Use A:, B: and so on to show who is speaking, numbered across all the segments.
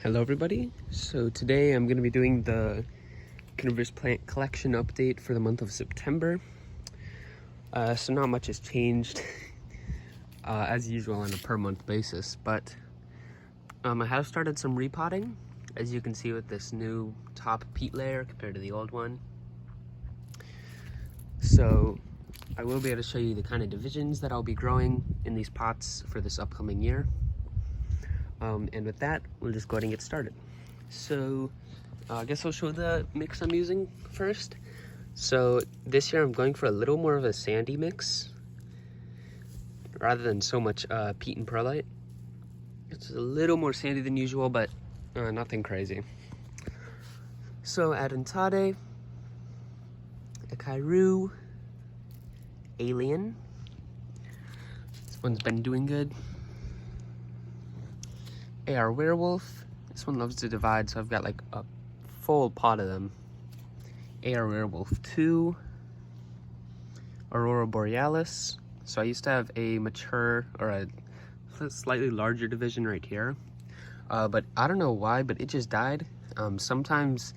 A: Hello everybody, so today I'm going to be doing the Carnivorous plant collection update for the month of September. So not much has changed as usual on a per month basis, but I have started some repotting, as you can see with this new top peat layer compared to the old one. So I will be able to show you the kind of divisions that I'll be growing in these pots for this upcoming year. And with that, we'll just go ahead and get started. So I guess I'll show the mix I'm using first. So this year I'm going for a little more of a sandy mix rather than so much peat and perlite. It's a little more sandy than usual, but nothing crazy. So Adentade, Akairu, Alien. This one's been doing good. AR Werewolf. This one loves to divide, so I've got like a full pot of them. AR Werewolf 2. Aurora Borealis. So I used to have a mature, or a slightly larger division right here. But I don't know why, but it just died. Sometimes,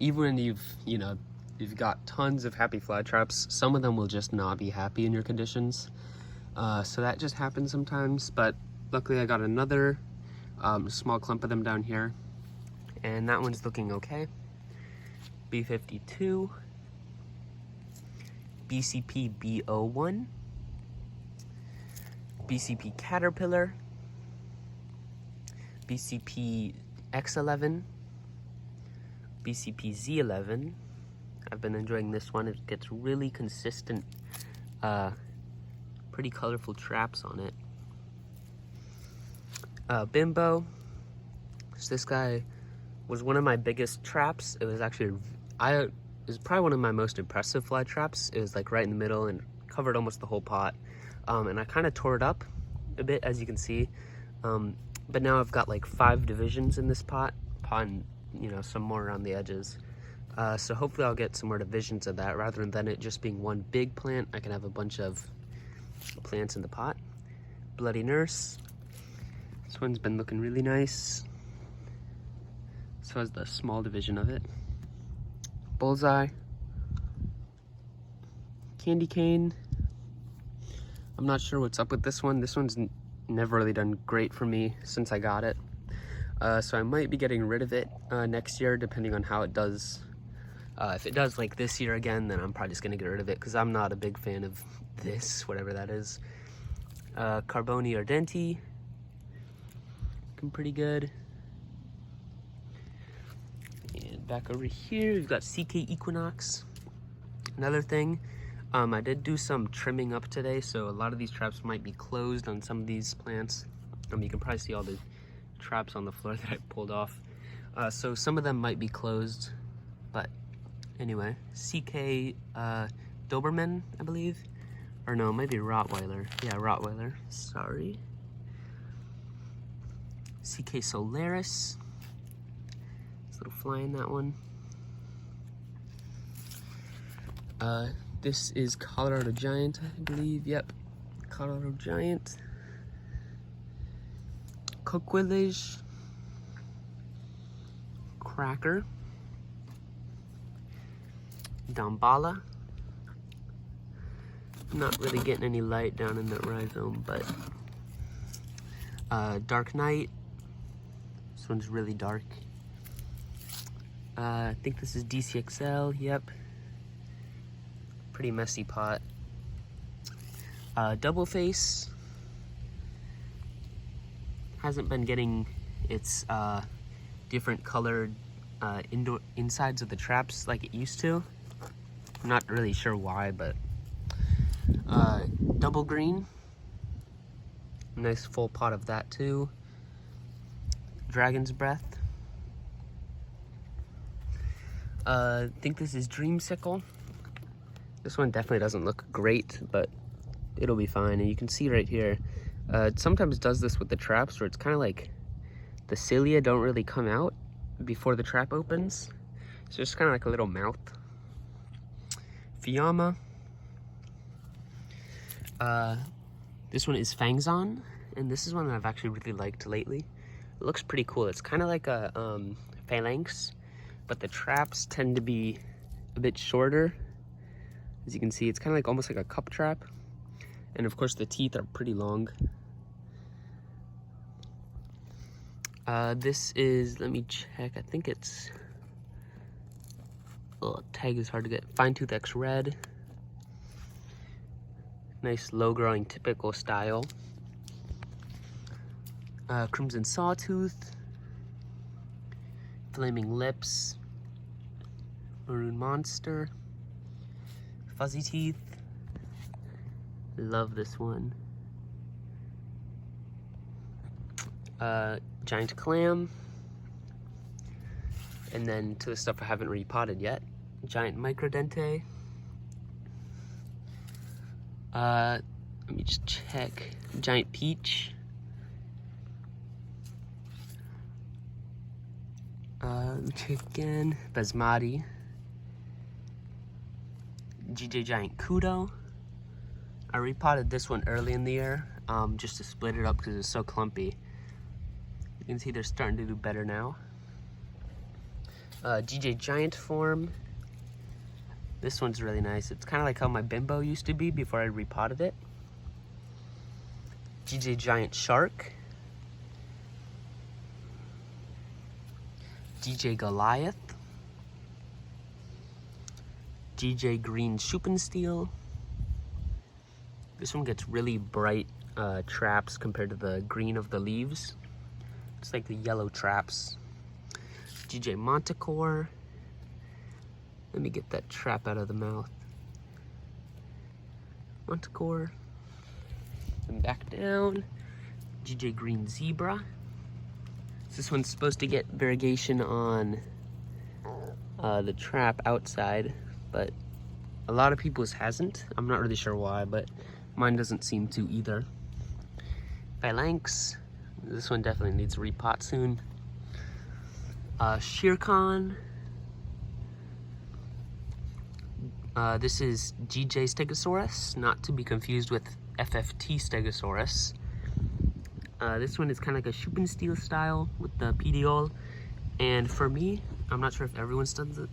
A: even when you've got tons of happy Flytraps, some of them will just not be happy in your conditions. So that just happens sometimes, but luckily I got another small clump of them down here, and that one's looking okay. B52, BCP B01, BCP Caterpillar, BCP X11, BCP Z11. I've been enjoying this one. It gets really consistent, pretty colorful traps on it. Bimbo. So this guy was one of my biggest traps. It was actually, it was probably one of my most impressive fly traps. It was like right in the middle and covered almost the whole pot. And I kind of tore it up a bit, as you can see. But now I've got like 5 divisions in this pot and some more around the edges. So hopefully I'll get some more divisions of that rather than it just being one big plant. I can have a bunch of plants in the pot. Bloody Nurse. This one's been looking really nice. So has the small division of it. Bullseye. Candy Cane. I'm not sure what's up with this one. This one's never really done great for me since I got it. So I might be getting rid of it next year, depending on how it does. If it does like this year again, then I'm probably just gonna get rid of it because I'm not a big fan of this, whatever that is. Carboni Ardenti. Looking pretty good. And back over here, we've got CK Equinox. Another thing, I did do some trimming up today, so a lot of these traps might be closed on some of these plants. You can probably see all the traps on the floor that I pulled off. So some of them might be closed, but anyway, CK Doberman, I believe. Or no, maybe Rottweiler. Yeah, Rottweiler, sorry. CK Solaris. This little fly in that one. This is Colorado Giant, I believe. Yep, Colorado Giant. Coquillage. Cracker. Dambala. Not really getting any light down in that rhizome, but Dark Knight. This one's really dark. I think this is DCXL, yep. Pretty messy pot. Double Face. Hasn't been getting its different colored insides of the traps like it used to. I'm not really sure why, but Double Green. Nice full pot of that too. Dragon's Breath. I think this is Dreamsicle. This one definitely doesn't look great, but it'll be fine. And you can see right here, it sometimes does this with the traps where it's kind of like the cilia don't really come out before the trap opens. So it's kind of like a little mouth. Fiamma. This one is Fangzon, and this is one that I've actually really liked lately. It looks pretty cool. It's kind of like a phalanx, but the traps tend to be a bit shorter. As you can see, it's kind of like almost like a cup trap. And of course the teeth are pretty long. This is, let me check, I think it's, oh, tag is hard to get. Fine Tooth X Red. Nice low growing typical style. Crimson Sawtooth. Flaming Lips. Maroon Monster. Fuzzy Teeth. Love this one. Giant Clam. And then to the stuff I haven't repotted yet. Giant Microdente. Let me just check. Giant Peach. Let me check again. Basmati. GJ Giant Kudo. I repotted this one early in the year, just to split it up because it's so clumpy. You can see they're starting to do better now. GJ Giant Form. This one's really nice. It's kind of like how my Bimbo used to be before I repotted it. GJ Giant Shark. GJ Goliath. GJ Green Schupensteel. This one gets really bright traps compared to the green of the leaves. It's like the yellow traps. GJ Montecore. Let me get that trap out of the mouth. Montecore. And back down. GJ Green Zebra. This one's supposed to get variegation on the trap outside, but a lot of people's hasn't. I'm not really sure why, but mine doesn't seem to either. Phalanx. This one definitely needs a repot soon. Shirkan. This is GJ Stegosaurus, not to be confused with FFT Stegosaurus. This one is kind of like a Schupensteel style with the PDL. And for me, I'm not sure if everyone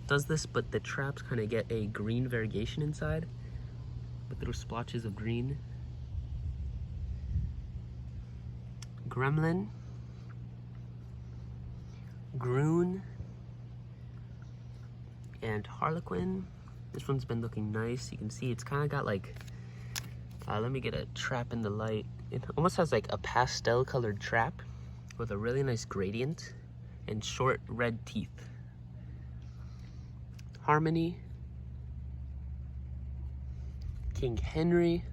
A: does this, but the traps kind of get a green variegation inside with little splotches of green. Gremlin. Groon. And Harlequin. This one's been looking nice. You can see it's kind of got like, let me get a trap in the light. It almost has like a pastel colored trap with a really nice gradient and short red teeth. Harmony. King Henry.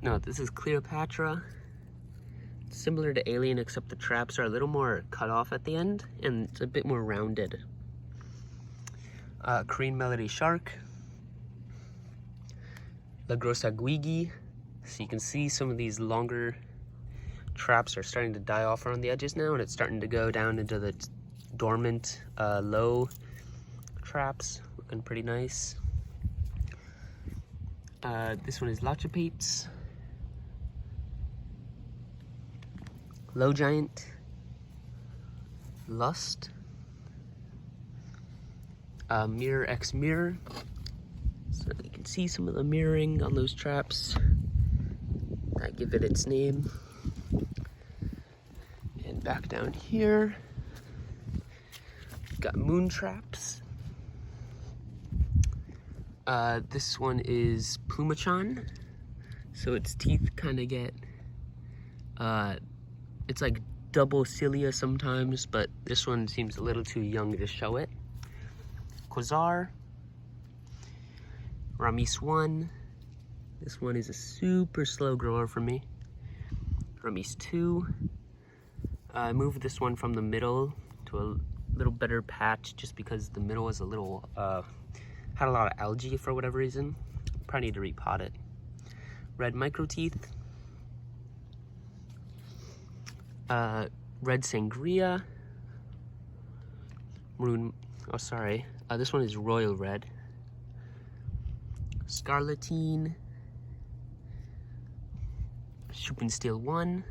A: No, this is Cleopatra. Similar to Alien, except the traps are a little more cut off at the end and it's a bit more rounded. Korean Melody Shark. La Grossa Guigi. So you can see some of these longer traps are starting to die off around the edges now, and it's starting to go down into the dormant, low traps. Looking pretty nice. This one is Lachapates. Low Giant. Lust. Mirror X Mirror. So you can see some of the mirroring on those traps that give it its name. And back down here, we've got Moon Traps. This one is Plumachan. So its teeth kind of get, it's like double cilia sometimes, but this one seems a little too young to show it. Quasar. Ramis 1. This one is a super slow grower for me. Ramis 2. I moved this one from the middle to a little better patch just because the middle was a little, had a lot of algae for whatever reason. Probably need to repot it. Red Micro Teeth. Red Sangria. Maroon, oh sorry, this one is Royal Red. Scarletine. Steel 1.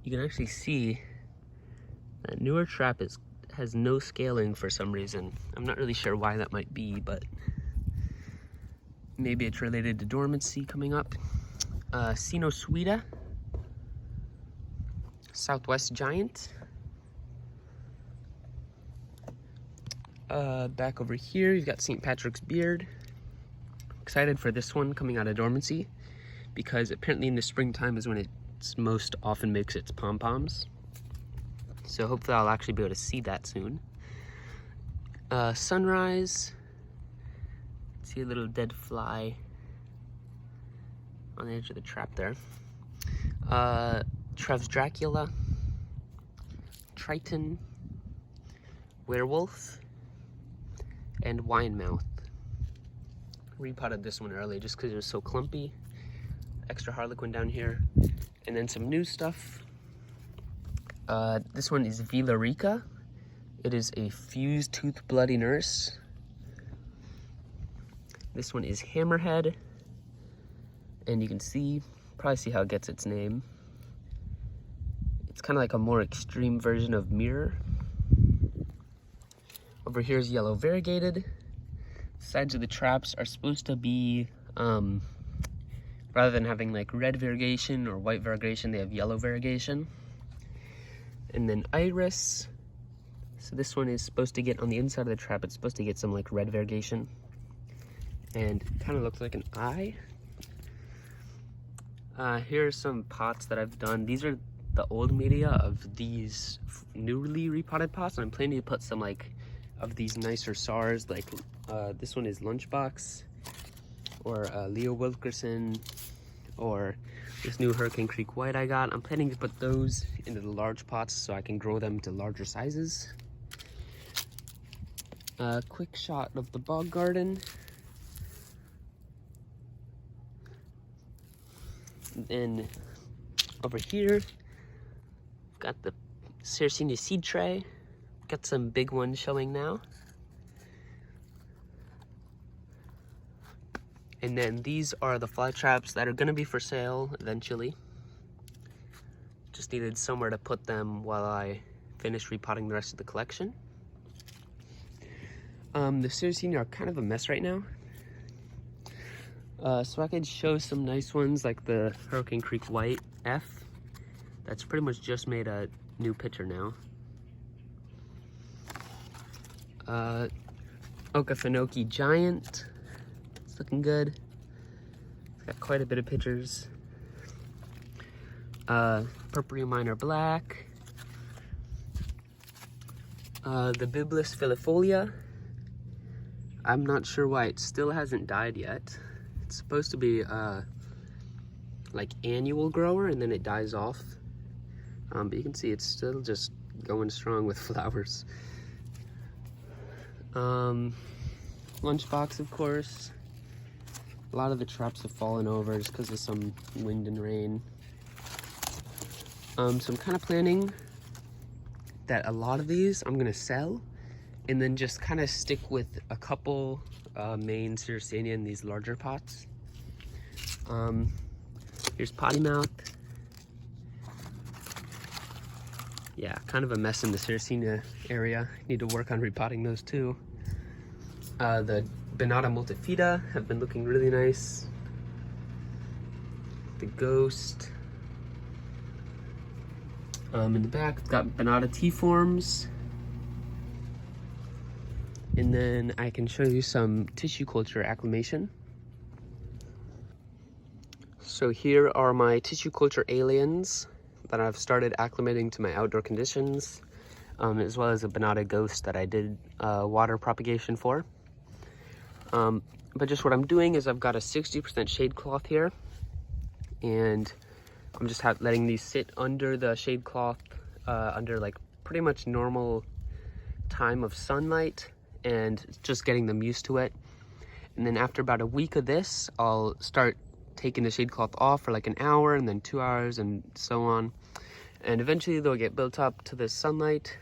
A: You can actually see that newer trap has no scaling for some reason. I'm not really sure why that might be, but maybe it's related to dormancy coming up. Sinuosuida, Southwest Giant. Back over here, you've got St. Patrick's Beard. Excited for this one coming out of dormancy because apparently in the springtime is when it most often makes its pom-poms. So hopefully I'll actually be able to see that soon. Sunrise. See a little dead fly on the edge of the trap there. Trev's Dracula. Triton. Werewolf. And Winemouth. Repotted this one early just because it was so clumpy. Extra Harlequin down here. And then some new stuff. This one is Villarica. It is a fused tooth bloody nurse. This one is Hammerhead. And you can probably see how it gets its name. It's kind of like a more extreme version of Mirror. Over here is Yellow Variegated. Sides of the traps are supposed to be, rather than having like red variegation or white variegation, they have yellow variegation. And then Iris. So this one is supposed to get, on the inside of the trap, it's supposed to get some like red variegation. And it kind of looks like an eye. Here are some pots that I've done. These are the old media of these newly repotted pots. And I'm planning to put some like of these nicer SARs, like this one is Lunchbox, or Leo Wilkerson, or this new Hurricane Creek White I got. I'm planning to put those into the large pots so I can grow them to larger sizes. Quick shot of the Bog Garden. Then over here, I've got the Sarracenia seed tray. Got some big ones showing now. And then these are the Flytraps that are gonna be for sale eventually. Just needed somewhere to put them while I finish repotting the rest of the collection. The Sarracenia are kind of a mess right now. So I could show some nice ones like the Hurricane Creek White F. That's pretty much just made a new picture now. Okefenokee Giant. It's looking good. It's got quite a bit of pictures. Purpurea Minor Black. The Biblis filifolia. I'm not sure why it still hasn't died yet. It's supposed to be like annual grower and then it dies off. But you can see it's still just going strong with flowers. Lunchbox, of course. A lot of the traps have fallen over just because of some wind and rain. So I'm kind of planning that a lot of these I'm gonna sell and then just kind of stick with a couple main Sarracenia in these larger pots. Here's Potty Mouth. Yeah, kind of a mess in the Sarracenia area. Need to work on repotting those too. The Benata Multifida have been looking really nice. The Ghost. In the back, we've got Benata T-forms. And then I can show you some tissue culture acclimation. So here are my tissue culture aliens that I've started acclimating to my outdoor conditions, as well as a Benata Ghost that I did water propagation for. But just what I'm doing is I've got a 60% shade cloth here, and I'm just letting these sit under the shade cloth under like pretty much normal time of sunlight, and just getting them used to it. And then after about a week of this, I'll start taking the shade cloth off for like an hour and then 2 hours and so on. And eventually they'll get built up to the sunlight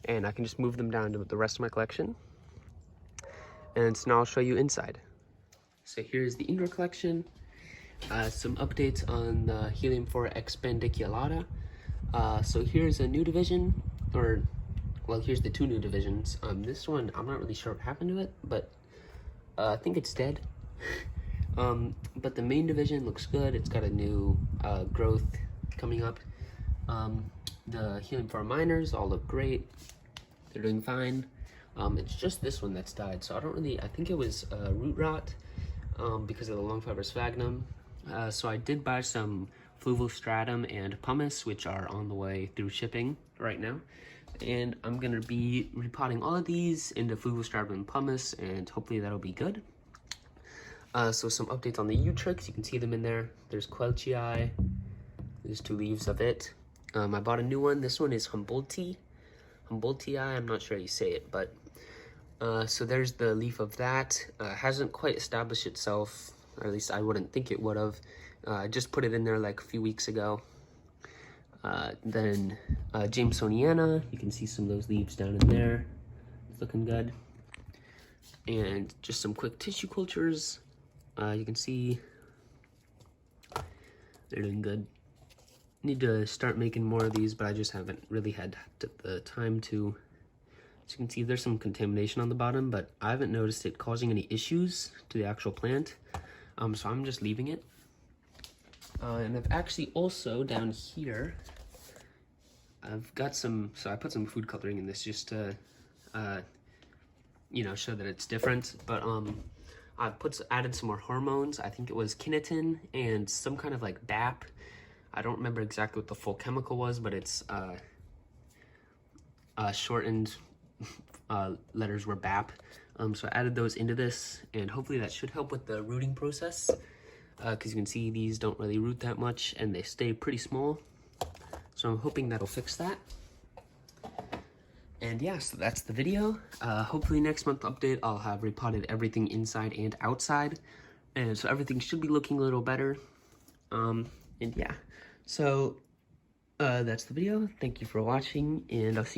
A: and I can just move them down to the rest of my collection. And so now I'll show you inside. So here's the indoor collection. Some updates on the Helium-4 expandiculata. So here's a new division, or well, here's the two new divisions. This one, I'm not really sure what happened to it, but I think it's dead. But the main division looks good. It's got a new growth coming up. The Helium-4 minors all look great. They're doing fine. It's just this one that's died, so I think it was root rot because of the long fiber sphagnum. So I did buy some fluvostratum and pumice, which are on the way through shipping right now. And I'm gonna be repotting all of these into fluvostratum and pumice, and hopefully that'll be good. So some updates on the Utrix, you can see them in there. There's Quelchii, there's 2 leaves of it. I bought a new one. This one is Humboldtii, I'm not sure how you say it, but so there's the leaf of that. Hasn't quite established itself, or at least I wouldn't think it would have. I just put it in there like a few weeks ago. Then Jamesoniana, you can see some of those leaves down in there. It's looking good. And just some quick tissue cultures. You can see they're doing good. Need to start making more of these, but I just haven't really had the time to. As you can see, there's some contamination on the bottom, but I haven't noticed it causing any issues to the actual plant. So I'm just leaving it. And I've actually also down here, I've got some, so I put some food coloring in this just to, you know, show that it's different. But I added some more hormones. I think it was kinetin and some kind of like BAP. I don't remember exactly what the full chemical was, but it's shortened letters were BAP. So I added those into this, and hopefully that should help with the rooting process. Because you can see these don't really root that much, and they stay pretty small. So I'm hoping that'll fix that. And yeah, so that's the video. Hopefully next month update, I'll have repotted everything inside and outside. And so everything should be looking a little better. And yeah, so that's the video. Thank you for watching, and I'll see you